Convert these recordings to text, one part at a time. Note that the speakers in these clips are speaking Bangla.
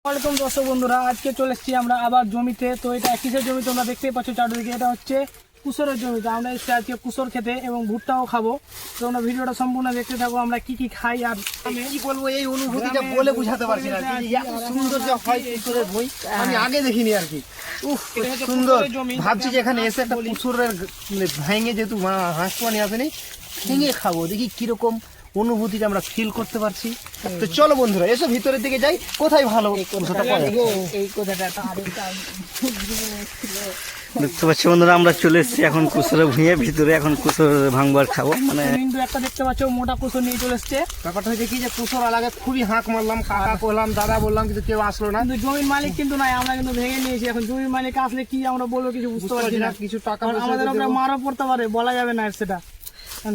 ওয়ালাইকুম দর্শক বন্ধুরা, আজকে চলে এসেছি আমরা আবার জমিতে। তো এটা কিসের জমি তোমরা দেখতেই পাচ্ছ চারদিকে, এটা হচ্ছে কুসরের জমিতে। আমরা এসেছি আজকে কুসর খেতে এবং ভুট্টাও খাবো। তো তোমরা ভিডিওটা সম্পূর্ণ দেখতে থাকো, আমরা কি কি খাই আর আমি কি বলবো, এই অনুভূতিটা বলে বোঝাতে পারছি না। এত সুন্দর যে হয় কুসরের বই আমি আগে দেখিনি আর কি। উফ সুন্দর, ভাবছি যে এখানে এসে একটা কুসরের মানে ভেঙে, যেহেতু হাঁস পানি আসেনি, ভেঙে খাবো, দেখি কিরকম অনুভূতিটা আমরা ফিল করতে পারছি। তো চলো বন্ধুরা, এসো ভিতরের দিকে যাই, কোথায় ভালো কুসরটা পাওয়া যায়। এই কথাটা দেখতে পাচ্ছি বন্ধুরা, আমরা চলে এসেছি এখন কুসরে ভুঁয়ে ভিতরে, এখন কুসর ভাঙবার খাবো। মানে কিন্তু একটা দেখতে পাচ্ছ মোটা কুসর নিয়ে চলে এসছে। ব্যাপারটা হয়েছে কি যে কুসর আলাদা খুবই হাঁক মারলাম, কাকা করলাম, দাদা বললাম, কিন্তু কেউ আসলো না। কিন্তু জমির মালিক কিন্তু নাই, আমরা কিন্তু ভেঙে নিয়েছি। এখন জমির মালিক আসলে কি আমরা বলবো কিছু বুঝতে পারছি না। কিছু টাকা আমাদের আমরা মারও পড়তে পারে, বলা যাবে না সেটা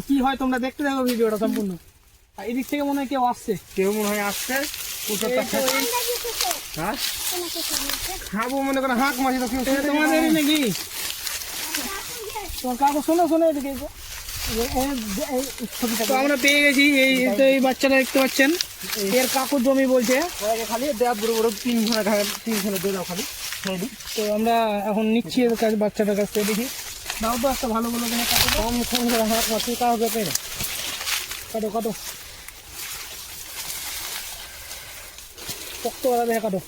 কি হয়। তোমরা দেখতে থাকো ভিডিওটা সম্পূর্ণ। আর এদিক থেকে মনে হয় কেউ আসছে, কেউ মনে হয় আসছে। কুসরটা হ্যাঁ খাবো মনে করে হাঁক মাছি, তো কেউ তোমাদের নাকি তোমার কাকু শোনো শোনো এদিকে এসো। তো আমরা পেয়ে গেছি এই তো এই বাচ্চাটা দেখতে পাচ্ছেন, এর কাকুর জমি বলছে। খালি দেয়া বড় বড় 3 ঘন্টা দিয়ে দাও খালি। তো আমরা এখন নিচ্ছি এর কাছে, বাচ্চাটার কাছ থেকে। দেখি দাও তো একটা ভালো ভালো করে কাটো, কম করে হাঁক মাছি কাউ যাবে না। কাটো কাটো শক্ত করা দেখে কাটো।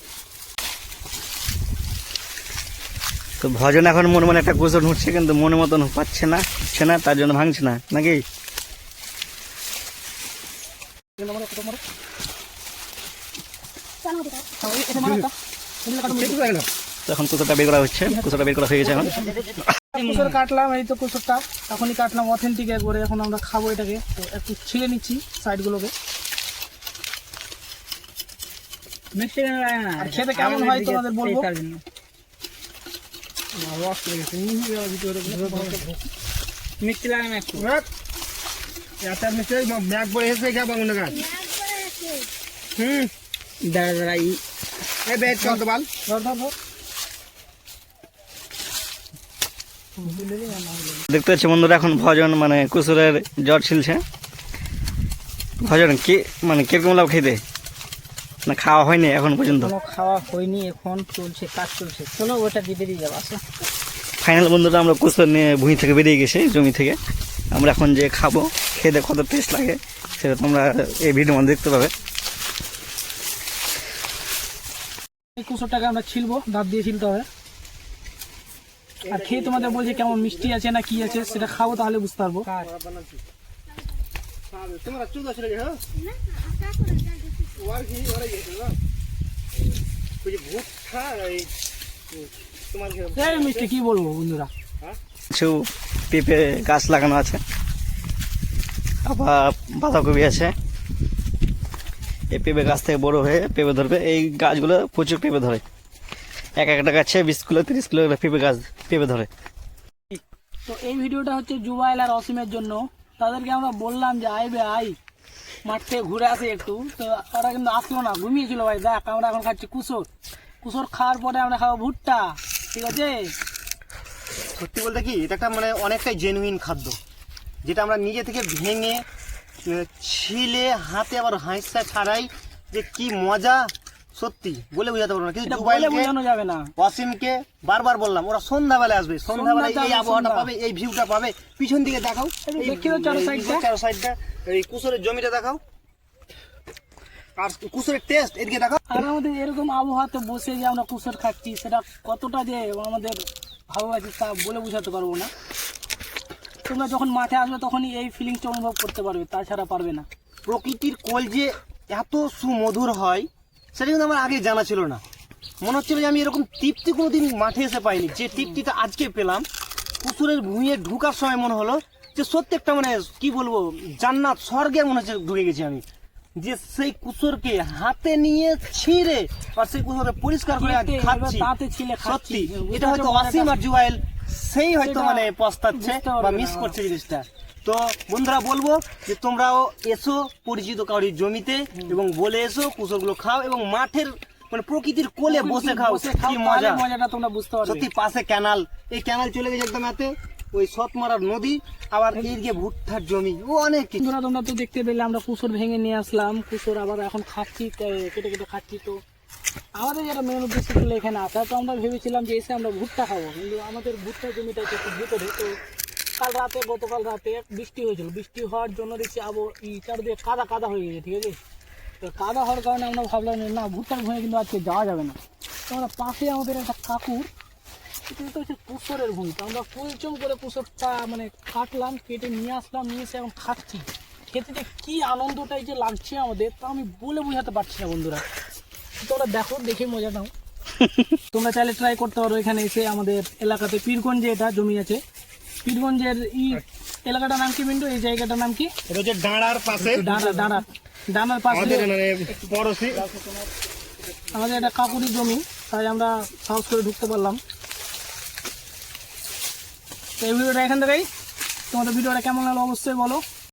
তো ভজন এখন মনে মনে একটা কুসর উঠছে, কিন্তু মনে মতন পাচ্ছে না, হচ্ছে না, তার জন্য ভাঙছে না নাকি। এখন কুসরটা বের করা হচ্ছে, কুসরটা বের করা হয়ে গেছে। এখন কুসর কাটলাম, এই তো কুসরটা এখনই কাটলাম অথেন্টিক একবারে। এখন আমরা খাবো এটাকে। তো একটু ছিলে নিচ্ছি সাইডগুলোকে। আর খেতে কেমন হয় তোমাদের বলবো। মিষ্টি লাগে না একটু? ব্যাগ বয়ে এসে গা বাংলা গাছ। দাঁড়া এই ব্যাগ চল তো বাল। ধর ধর ধর। দেখতে পাচ্ছি বন্ধুরা, এখন ভজন মানে কুসরের জ্বর ছিলছে। ভজন কি মানে কিরকম লাভ খেতে না, খাওয়া হয়নি এখন পর্যন্ত? কোনো খাওয়া হয়নি, এখন চলছে, কাজ চলছে। চলো ওটা দিয়ে বেরিয়ে যাবো। আসো ফাইনাল বন্ধুরা, আমরা কুসর নিয়ে ভুঁই থেকে বেরিয়ে গেছি, জমি থেকে। আমরা এখন যে খাবো, খেতে কত টেস্ট লাগে সেটা তোমরা এই ভিডিওর মধ্যে দেখতে পাবে। এই কুসরটাকে আমরা ছিলবো, দাঁত দিয়ে ছিলতে হবে। আর খেয়ে তোমাদের বলছে কেমন মিষ্টি আছে না কি আছে, সেটা খাবো তাহলে বুঝতে পারবো। তোমরা চুদ আসলে হ্যাঁ ওয়ার কি ওরা গেছে না ওই যে ভুট্টা এই তোমার এই মিষ্টি কি বলবো বন্ধুরা। কিছু পেঁপে গাছ লাগানো আছে, আবার বাঁধাকপি আছে। এই পেঁপে গাছ থেকে বড় হয়ে পেঁপে ধরবে। এই গাছগুলো প্রচুর পেঁপে ধরে, এক একটা গাছে 20 কিলো 30 কিলো পেঁপে ধরে। তো এই ভিডিওটা হচ্ছে জুবাইল আর অসীমের জন্য। তাদেরকে আমরা বললাম যে আইবে আই, মাঠ থেকে ঘুরে আসে একটু। তো ওরা কিন্তু আসলো না, ঘুমিয়েছিল। ভাই দেখ, আমরা এখন খাচ্ছি কুসর। কুসর খাওয়ার পরে আমরা খাবো ভুট্টা, ঠিক আছে? সত্যি বলতে কি, এটা একটা মানে অনেকটাই জেনুইন খাদ্য, যেটা আমরা নিজে থেকে ভেঙে ছিলে হাতে আবার হাঁসা ছাড়াই যে কি মজা, সত্যি বলে বোঝাতে পারবো না। কিন্তু বোঝানো যাবে না। অসীমকে বারবার বললাম, ওরা সন্ধ্যাবেলায় আসবে, সন্ধ্যাবেলায় এই আবহাওয়াটা পাবে, এই ভিউটা পাবে। পিছন দিকে দেখাও, চার সাইডটা এই কুসরের জমিটা দেখাও, আর কুসরের টেস্ট এদিকে দেখাও। আর আমাদের এরকম আবহাওয়াতে বসে যে আমরা কুসর খাচ্ছি, সেটা কতটা যে আমাদের ভালো লাগছে তা বলে বোঝাতে পারবো না। তোমরা যখন মাঠে আসবে তখনই এই ফিলিংসটা অনুভব করতে পারবে, তাছাড়া পারবে না। প্রকৃতির কোল যে এত সুমধুর হয়, সেটা কিন্তু আমার আগে জানা ছিল না। মনে হচ্ছিল যে আমি এরকম তৃপ্তি কোনোদিন মাঠে এসে পাইনি, যে তৃপ্তিটা আজকে পেলাম। কুসরের ভুঁইয়ে ঢুকার সময় মনে হলো যে সত্যি একটা মানে কি বলবো, জান্নাত, স্বর্গে মনে হচ্ছে ঢুকে গেছি আমি। যে সেই কুসরকে হাতে নিয়ে ছিঁড়ে আর সেই কুসরকে পরিষ্কার করে খাচ্ছি, সত্যি এটা হয়তো অসীম আর জুবাইল সেই হয়তো মানে পস্তাচ্ছে বা মিস করছে জিনিসটা। তো বন্ধুরা বলবো যে তোমরাও এসো পরিচিত কাউরির জমিতে এবং বলে এসো কুসরগুলো খাও, এবং মাঠের মানে প্রকৃতির কোলে বসে খাও, কি মজাটা তোমরা বুঝতে পারবে। সত্যি পাশে ক্যানাল, এই ক্যানাল চলে গেছে একদম এতে, ওই সতমারার নদী, আবার এইদিকে ভুট্টার জমি, ও অনেক কিছু। তোমরা তো দেখতে পেলে আমরা কুসর ভেঙে নিয়ে আসলাম। কুসর আবার এখন খাচ্ছি, কেটে কেটে খাচ্ছি। তো আমাদের যেটা মেন উদ্দেশ্য ছিল এখানে আসা, তো আমরা ভেবেছিলাম যে এসে আমরা ভুট্টা খাবো, কিন্তু আমাদের ভুট্টা জমিটা হচ্ছে একটু ভিতরে। তো গতকাল রাতে বৃষ্টি হয়েছিল, বৃষ্টি হওয়ার জন্য দেখছি চারদিকে কাদা কাদা হয়ে গেছে, ঠিক আছে। তো কাদা হওয়ার কারণে আমরা ভাবলাম যে না, ভুট্টার ভূমি কিন্তু আজকে যাওয়া যাবে না। তো আমরা পাশে আমাদের একটা কাকুর, এটা হচ্ছে কুসরের ভূমি, তো আমরা কুলচম করে কুসরটা মানে কাটলাম, কেটে নিয়ে আসলাম, নিয়ে এসে এখন খাচ্ছি। খেতে যে কী আনন্দটাই যে লাগছে আমাদের, তা আমি বলে বোঝাতে পারছি না বন্ধুরা। তোমরা দেখো, দেখে মজা নাও। তোমরা চাইলে ট্রাই করতে পারো এখানে এসে। আমাদের এলাকাতে পীরগঞ্জে এটা জমি আছে। পীরগঞ্জের এলাকাটার নাম কি বিন্দু? এই জায়গাটার নাম কি? এটা হচ্ছে ডাঁড়ার পাশে, ডানার পাশে পড়োশি আমাদের একটা কাকুরি জমি, তাই আমরা সাহস করে ঢুকতে পারলাম। তো এই ভিডিওটা এখান থেকেই। তোমাদের ভিডিওটা কেমন লাগলো অবশ্যই বলো।